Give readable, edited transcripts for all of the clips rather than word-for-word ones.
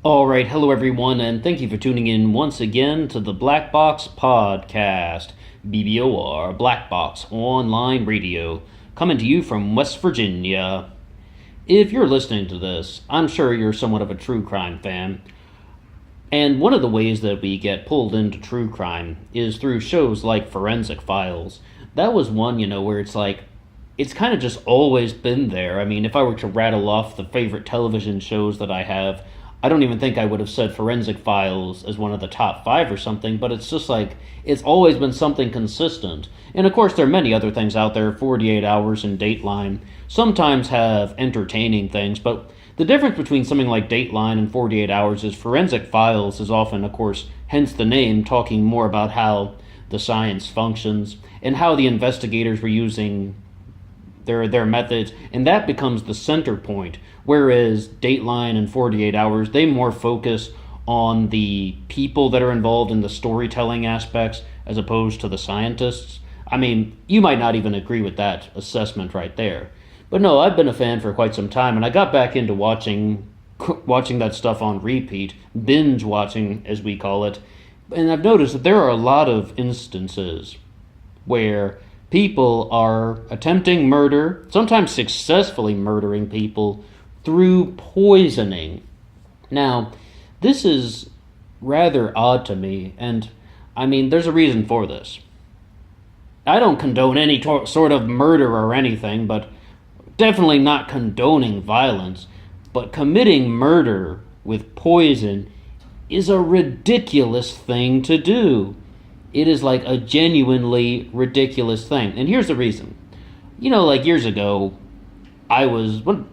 Alright, hello everyone, and thank you for tuning in once again to the Black Box Podcast, BBOR, Black Box Online Radio, coming to you from West Virginia. If you're listening to this, I'm sure you're somewhat of a true crime fan, and one of the ways that we get pulled into true crime is through shows like Forensic Files. That was one, where it's kind of just always been there. I mean, if I were to rattle off the favorite television shows that I have, I don't even think I would have said Forensic Files as one of the top five or something, but it's just it's always been something consistent. And of course, there are many other things out there. 48 Hours and Dateline sometimes have entertaining things, but the difference between something like Dateline and 48 Hours is Forensic Files is often, of course, hence the name, talking more about how the science functions and how the investigators were using their methods, and that becomes the center point. Whereas Dateline and 48 Hours, they more focus on the people that are involved in the storytelling aspects as opposed to the scientists. I mean, you might not even agree with that assessment right there. But no, I've been a fan for quite some time, and I got back into watching that stuff on repeat, binge watching as we call it, and I've noticed that there are a lot of instances where people are attempting murder, sometimes successfully murdering people, through poisoning. Now, this is rather odd to me, and I mean, there's a reason for this. I don't condone any sort of murder or anything, but definitely not condoning violence, but committing murder with poison is a ridiculous thing to do. It is like a genuinely ridiculous thing. And here's the reason. Years ago, I was a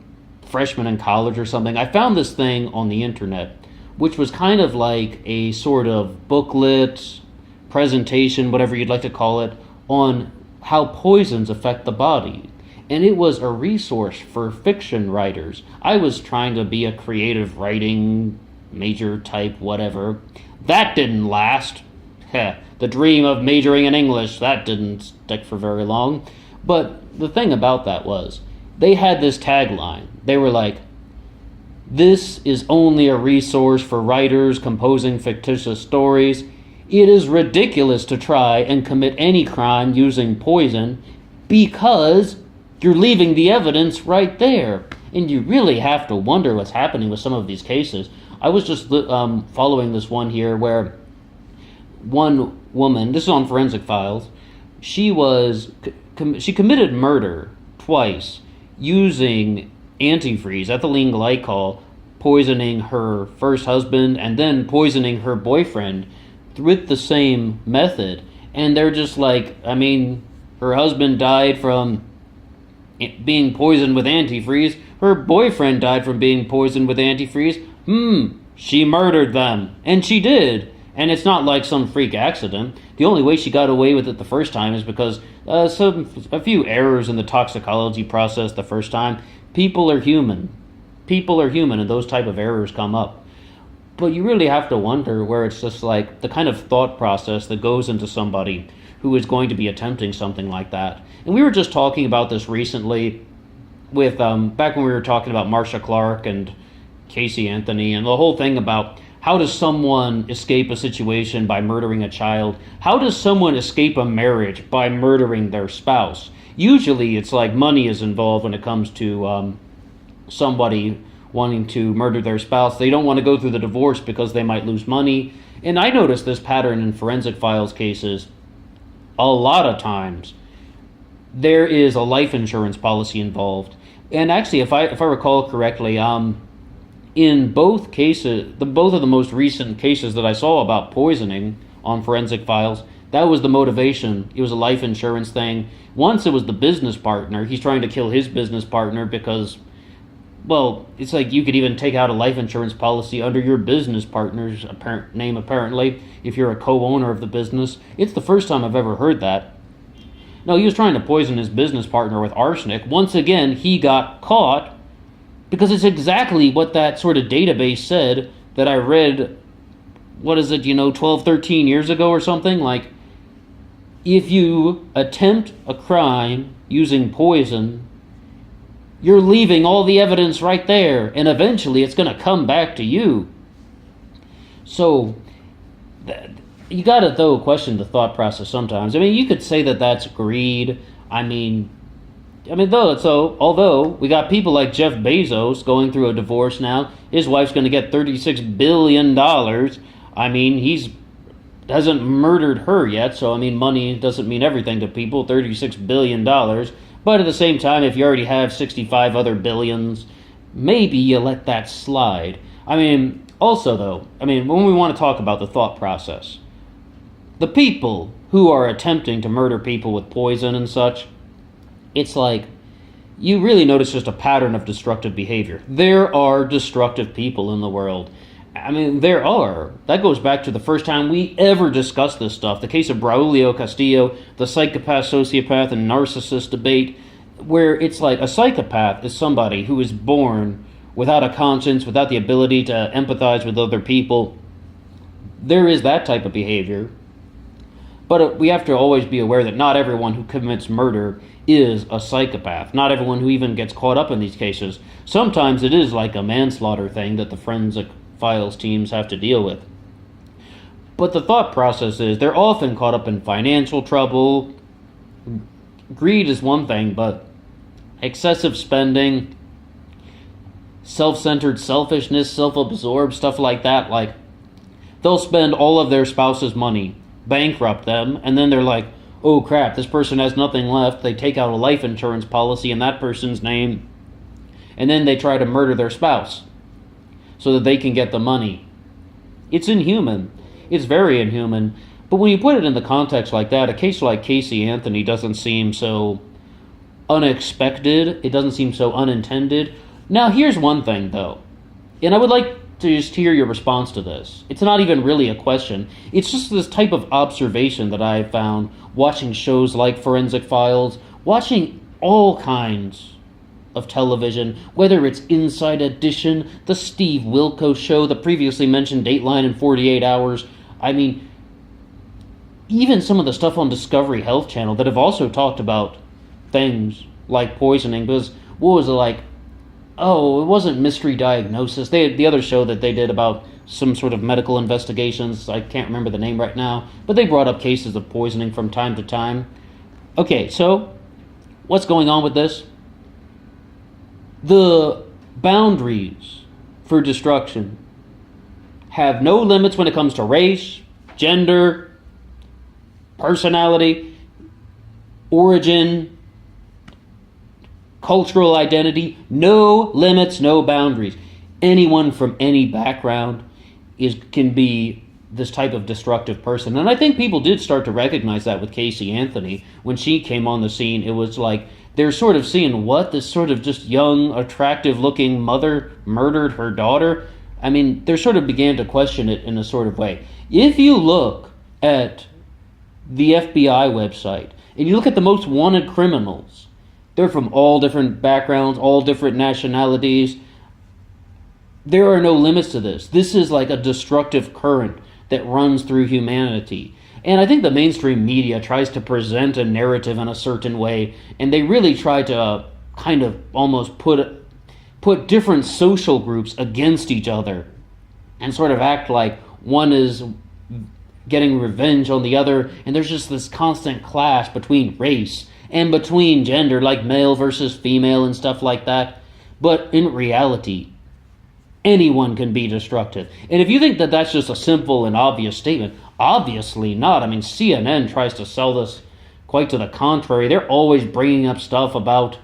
freshman in college or something. I found this thing on the internet, which was kind of like a sort of booklet, presentation, whatever you'd like to call it, on how poisons affect the body. And it was a resource for fiction writers. I was trying to be a creative writing major type, whatever. That didn't last. The dream of majoring in English, that didn't stick for very long. But the thing about that was, they had this tagline. They were like, "This is only a resource for writers composing fictitious stories. It is ridiculous to try and commit any crime using poison because you're leaving the evidence right there." And you really have to wonder what's happening with some of these cases. I was just following this one here where one woman, this is on Forensic Files, she committed murder twice using antifreeze, ethylene glycol, poisoning her first husband and then poisoning her boyfriend with the same method. And they're just her husband died from being poisoned with antifreeze, her boyfriend died from being poisoned with antifreeze. She murdered them. And she did. And it's not like some freak accident. The only way she got away with it the first time is because a few errors in the toxicology process the first time. People are human. People are human, and those type of errors come up. But you really have to wonder where it's just like the kind of thought process that goes into somebody who is going to be attempting something like that. And we were just talking about this recently with back when we were talking about Marsha Clark and Casey Anthony and the whole thing about how does someone escape a situation by murdering a child? How does someone escape a marriage by murdering their spouse? Usually it's like money is involved when it comes to somebody wanting to murder their spouse. They don't want to go through the divorce because they might lose money. And I noticed this pattern in Forensic Files cases a lot of times. There is a life insurance policy involved. And actually, if I recall correctly, in both cases, both of the most recent cases that I saw about poisoning on Forensic Files, that was the motivation. It was a life insurance thing. Once it was the business partner. He's trying to kill his business partner because, well, it's like you could even take out a life insurance policy under your business partner's name, apparently, if you're a co-owner of the business. It's the first time I've ever heard that. No, he was trying to poison his business partner with arsenic. Once again, he got caught because it's exactly what that sort of database said that I read, 12, 13 years ago or something? Like, if you attempt a crime using poison, you're leaving all the evidence right there, and eventually it's going to come back to you. So, you gotta, though, question the thought process sometimes. I mean, you could say that that's greed. Although we got people like Jeff Bezos going through a divorce now, his wife's going to get $36 billion. He's hasn't murdered her yet, so money doesn't mean everything to people. $36 billion, but at the same time, if you already have 65 other billions, maybe you let that slide. Also though, when we want to talk about the thought process, the people who are attempting to murder people with poison and such, it's like you really notice just a pattern of destructive behavior. There are destructive people in the world. There are. That goes back to the first time we ever discussed this stuff. The case of Braulio Castillo, the psychopath, sociopath, and narcissist debate, where it's like a psychopath is somebody who is born without a conscience, without the ability to empathize with other people. There is that type of behavior. But we have to always be aware that not everyone who commits murder is a psychopath. Not everyone who even gets caught up in these cases. Sometimes it is like a manslaughter thing that the forensic files teams have to deal with. But the thought process is they're often caught up in financial trouble. Greed is one thing, but excessive spending, self-centered selfishness, self-absorbed, stuff like that. Like, they'll spend all of their spouse's money, bankrupt them, and then they're like, oh crap, this person has nothing left. They take out a life insurance policy in that person's name, and then they try to murder their spouse so that they can get the money. It's inhuman. It's very inhuman. But when you put it in the context like that, a case like Casey Anthony doesn't seem so unexpected. It doesn't seem so unintended. Now, here's one thing, though, and I would like to just hear your response to this. It's not even really a question. It's just this type of observation that I found watching shows like Forensic Files, watching all kinds of television, whether it's Inside Edition, the Steve Wilkos Show, the previously mentioned Dateline in 48 Hours. Even some of the stuff on Discovery Health Channel that have also talked about things like poisoning, because what was it like? Oh, it wasn't Mystery Diagnosis. They had the other show that they did about some sort of medical investigations. I can't remember the name right now, but they brought up cases of poisoning from time to time. Okay, so what's going on with this? The boundaries for destruction have no limits when it comes to race, gender, personality, origin, cultural identity. No limits, no boundaries. Anyone from any background can be this type of destructive person. And I think people did start to recognize that with Casey Anthony. When she came on the scene, it was like they're sort of seeing, what, this sort of just young, attractive-looking mother murdered her daughter? They sort of began to question it in a sort of way. If you look at the FBI website, and you look at the most wanted criminals, they're from all different backgrounds, all different nationalities. There are no limits to this. This is like a destructive current that runs through humanity. And I think the mainstream media tries to present a narrative in a certain way, and they really try to kind of almost put different social groups against each other and sort of act like one is getting revenge on the other, and there's just this constant clash between race and between gender, like male versus female and stuff like that. But in reality, anyone can be destructive. And if you think that that's just a simple and obvious statement, obviously not. CNN tries to sell this quite to the contrary. They're always bringing up stuff about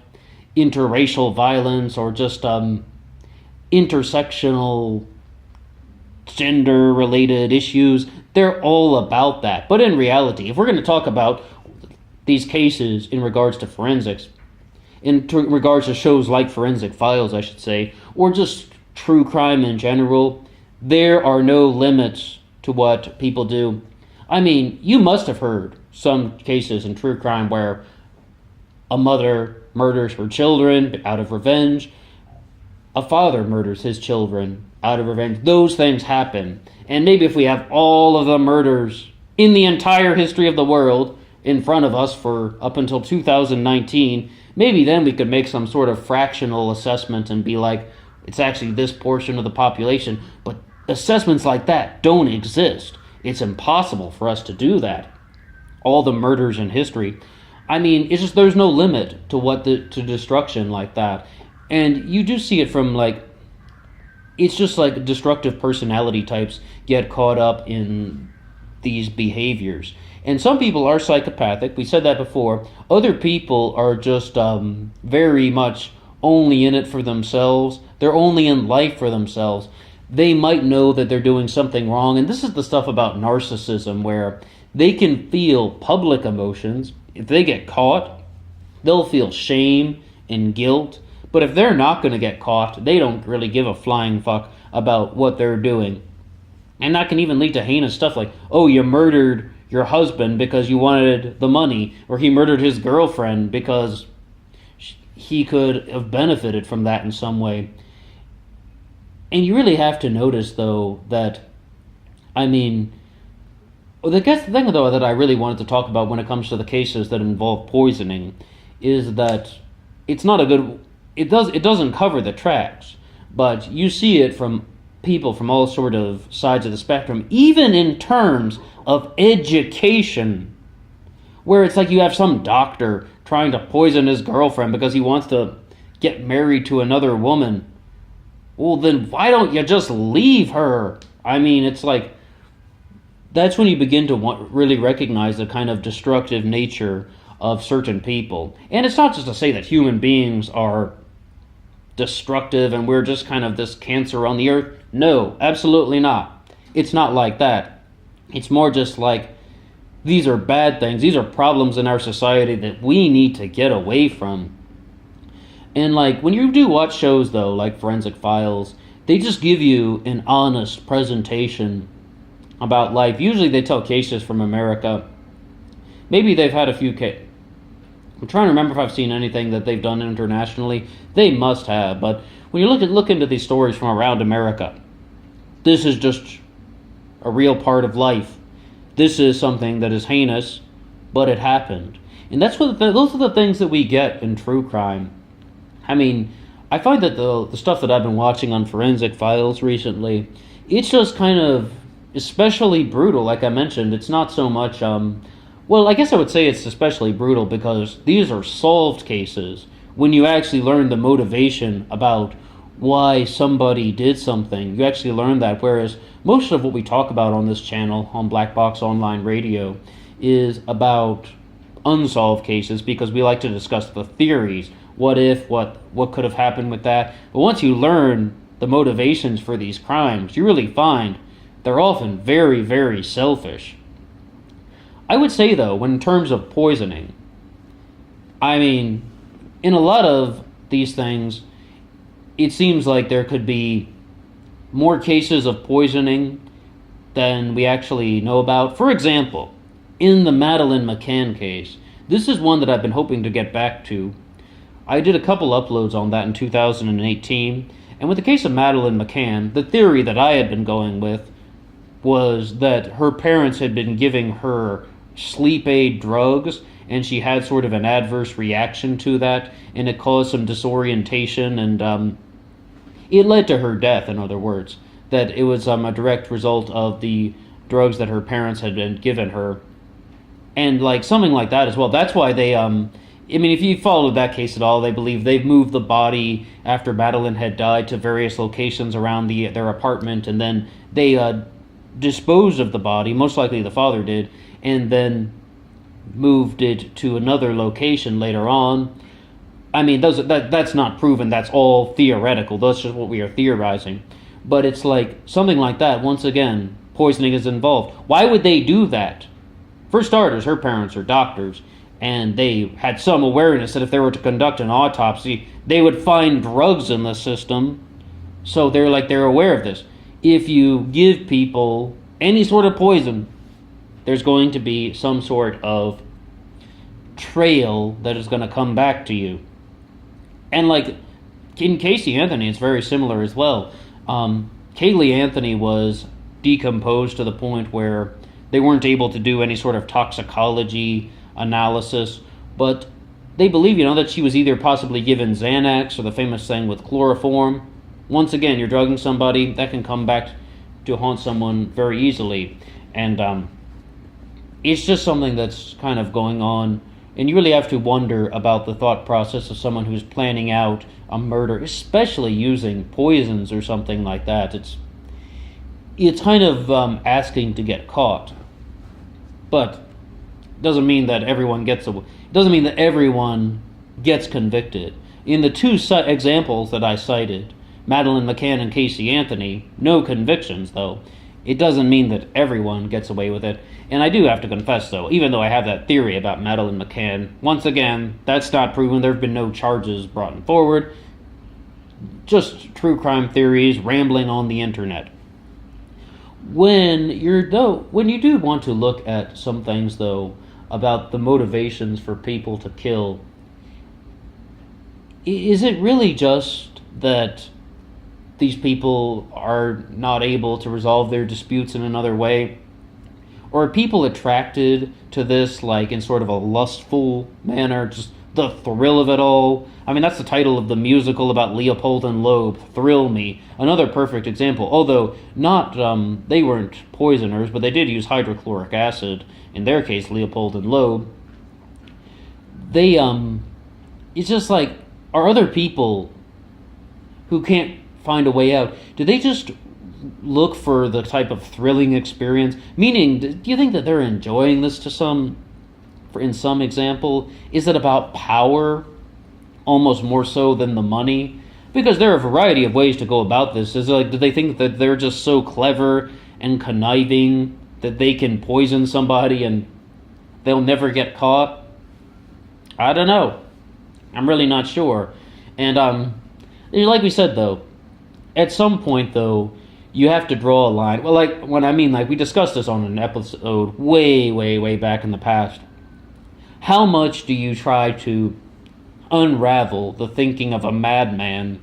interracial violence or just intersectional gender-related issues. They're all about that. But in reality, if we're going to talk about these cases in regards to forensics, in regards to shows like Forensic Files, I should say, or just true crime in general, there are no limits to what people do. You must have heard some cases in true crime where a mother murders her children out of revenge, a father murders his children out of revenge. Those things happen. And maybe if we have all of the murders in the entire history of the world in front of us for up until 2019, maybe then we could make some sort of fractional assessment and be like, it's actually this portion of the population. But assessments like that don't exist. It's impossible for us to do that. All the murders in history, I mean, it's just there's no limit to to destruction like that. And you do see it from like it's just like destructive personality types get caught up in these behaviors. And some people are psychopathic. We said that before. Other people are just very much only in it for themselves. They're only in life for themselves. They might know that they're doing something wrong. And this is the stuff about narcissism where they can feel public emotions. If they get caught, they'll feel shame and guilt. But if they're not going to get caught, they don't really give a flying fuck about what they're doing. And that can even lead to heinous stuff like, oh, you murdered your husband because you wanted the money, or he murdered his girlfriend because he could have benefited from that in some way. And you really have to notice, though, that, I mean, the thing, though, that I really wanted to talk about when it comes to the cases that involve poisoning is that it's not a good... It doesn't cover the tracks, but you see it from people from all sort of sides of the spectrum, even in terms of education, where it's like you have some doctor trying to poison his girlfriend because he wants to get married to another woman. Well, then why don't you just leave her? I mean, it's like, that's when you begin to really recognize the kind of destructive nature of certain people. And it's not just to say that human beings are destructive and we're just kind of this cancer on the earth. No, absolutely not. It's not like that. It's more just like, these are bad things. These are problems in our society that we need to get away from. And like, when you do watch shows, though, like Forensic Files, they just give you an honest presentation about life. Usually they tell cases from America. Maybe they've had a few cases. I'm trying to remember if I've seen anything that they've done internationally. They must have, but when you look into these stories from around America, this is just a real part of life. This is something that is heinous, but it happened. And those are the things that we get in true crime. I mean, I find that the stuff that I've been watching on Forensic Files recently, it's just kind of especially brutal. Like I mentioned, it's not so much... Well, I guess I would say it's especially brutal because these are solved cases when you actually learn the motivation about why somebody did something. You actually learn that, whereas most of what we talk about on this channel, on Black Box Online Radio, is about unsolved cases because we like to discuss the theories. What if, what could have happened with that? But once you learn the motivations for these crimes, you really find they're often very, very selfish. I would say, though, when in terms of poisoning, I mean, in a lot of these things, it seems like there could be more cases of poisoning than we actually know about. For example, in the Madeleine McCann case, this is one that I've been hoping to get back to. I did a couple uploads on that in 2018, and with the case of Madeleine McCann, the theory that I had been going with was that her parents had been giving her sleep aid drugs, and she had sort of an adverse reaction to that, and it caused some disorientation, and it led to her death, in other words. That it was a direct result of the drugs that her parents had been given her. And like something like that as well. That's why they, I mean, if you followed that case at all, they believe they've moved the body after Madeleine had died to various locations around their apartment, and then they disposed of the body, most likely the father did, and then moved it to another location later on. I mean, that's not proven. That's all theoretical. That's just what we are theorizing. But it's like something like that. Once again, poisoning is involved. Why would they do that? For starters, her parents are doctors, and they had some awareness that if they were to conduct an autopsy, they would find drugs in the system. So they're aware of this. If you give people any sort of poison, there's going to be some sort of trail that is going to come back to you. And like in Casey Anthony, it's very similar as well. Kaylee Anthony was decomposed to the point where they weren't able to do any sort of toxicology analysis, but they believe, that she was either possibly given Xanax or the famous thing with chloroform. Once again, you're drugging somebody, that can come back to haunt someone very easily. And it's just something that's kind of going on. And you really have to wonder about the thought process of someone who's planning out a murder, especially using poisons or something like that. It's kind of asking to get caught. But doesn't mean that everyone gets convicted. In the two examples that I cited, Madeleine McCann and Casey Anthony, no convictions though. It doesn't mean that everyone gets away with it. And I do have to confess though, even though I have that theory about Madeleine McCann, once again, that's not proven. There have been no charges brought forward. Just true crime theories rambling on the internet. When you do want to look at some things though about the motivations for people to kill, is it really just that these people are not able to resolve their disputes in another way? Or are people attracted to this like in sort of a lustful manner, just the thrill of it all? I mean, that's the title of the musical about Leopold and Loeb, Thrill Me. Another perfect example, although not they weren't poisoners, but they did use hydrochloric acid. In their case, Leopold and Loeb. They it's just like, are other people who can't find a way out, do they just look for the type of thrilling experience? Meaning, do you think that they're enjoying this in some example? Is it about power almost more so than the money? Because there are a variety of ways to go about this. Is it like, do they think that they're just so clever and conniving that they can poison somebody and they'll never get caught? I don't know. I'm really not sure. And like we said though, at some point though, you have to draw a line. Well, like when I mean, like we discussed this on an episode way back in the past. How much do you try to unravel the thinking of a madman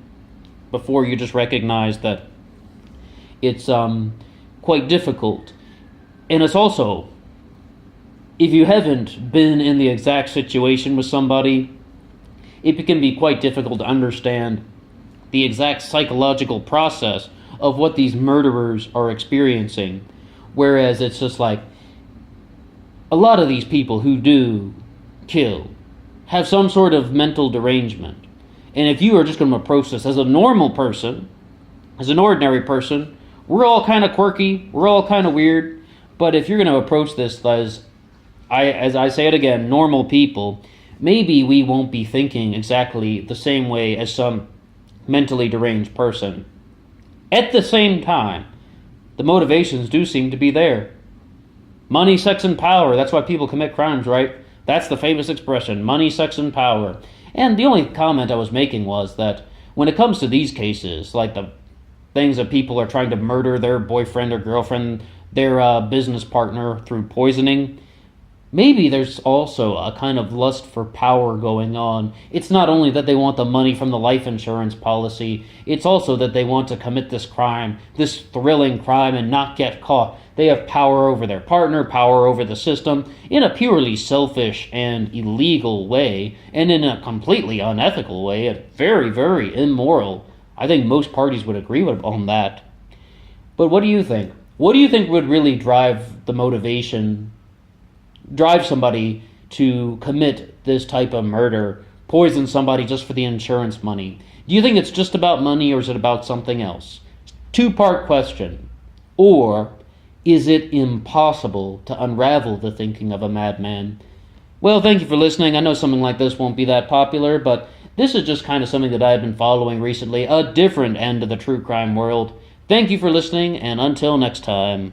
before you just recognize that it's quite difficult? And it's also, if you haven't been in the exact situation with somebody, it can be quite difficult to understand the exact psychological process of what these murderers are experiencing. Whereas it's just like, a lot of these people who do kill have some sort of mental derangement. And if you are just going to approach this as a normal person, as an ordinary person, we're all kind of quirky, we're all kind of weird. But if you're going to approach this as I say it again, normal people, maybe we won't be thinking exactly the same way as some mentally deranged person. At the same time, the motivations do seem to be there. Money, sex, and power. That's why people commit crimes, right? That's the famous expression, money, sex, and power. And the only comment I was making was that when it comes to these cases, like the things that people are trying to murder their boyfriend or girlfriend, their business partner through poisoning, maybe there's also a kind of lust for power going on. It's not only that they want the money from the life insurance policy, it's also that they want to commit this crime, this thrilling crime, and not get caught. They have power over their partner, power over the system, in a purely selfish and illegal way, and in a completely unethical way, a very, very immoral. I think most parties would agree on that. But what do you think? What do you think would really drive somebody to commit this type of murder, poison somebody just for the insurance money? Do you think it's just about money, or is it about something else? Two-part question. Or is it impossible to unravel the thinking of a madman? Well, thank you for listening. I know something like this won't be that popular, but this is just kind of something that I've been following recently, a different end of the true crime world. Thank you for listening, and until next time.